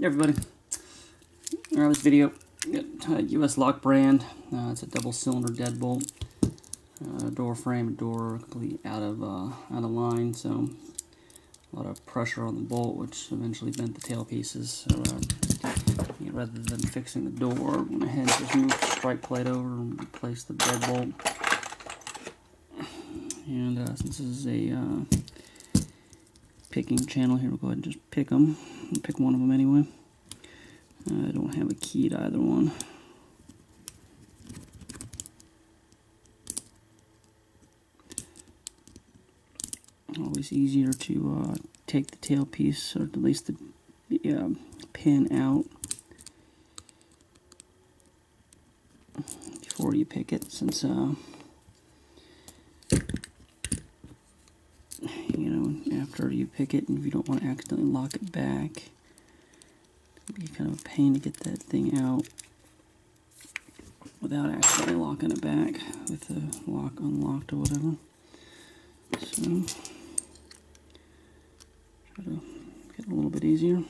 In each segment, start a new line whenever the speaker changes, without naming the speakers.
Hey everybody. Alright, this video, US lock brand. It's a double cylinder deadbolt. Door frame, door completely out of line, so a lot of pressure on the bolt, which eventually bent the tail pieces. So rather than fixing the door, I went ahead and just moved the strike plate over and replaced the deadbolt. And since this is a picking channel here, we'll go ahead and just pick them. I'll pick one of them anyway. I don't have a key to either one. Always easier to take the tail piece, or at least the pin out before you pick it, since after you pick it, and if you don't want to accidentally lock it back, it'd be kind of a pain to get that thing out without accidentally locking it back with the lock unlocked or whatever. So try to get a little bit easier.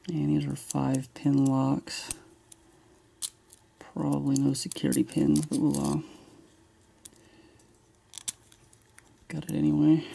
And these are 5-pin locks. Probably no security pins, but we'll got it anyway.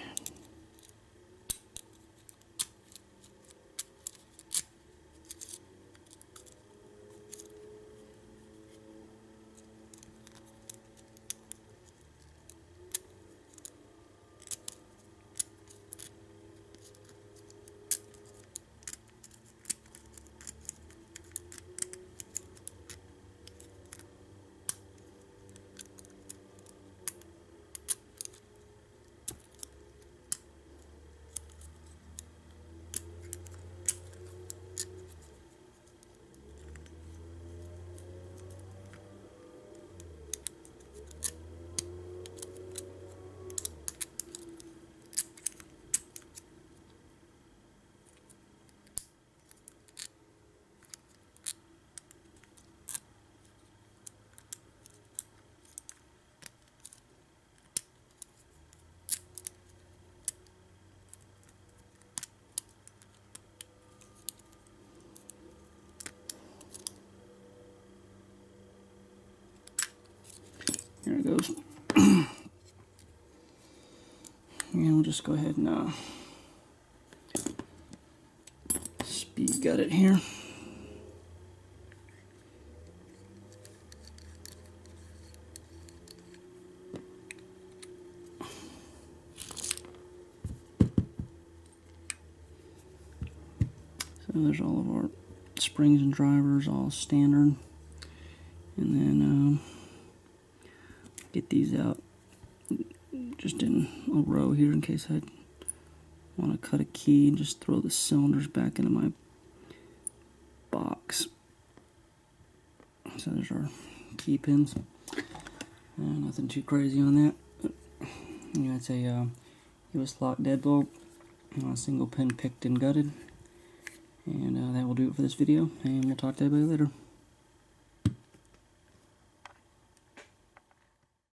There it goes. And we'll just go ahead and speed gut it here. So there's all of our springs and drivers, all standard. And then get these out just in a row here in case I want to cut a key and just throw the cylinders back into my box. So there's our key pins. Nothing too crazy on that. But, it's a US lock deadbolt, single pin picked and gutted. And that will do it for this video, and we'll talk to everybody later.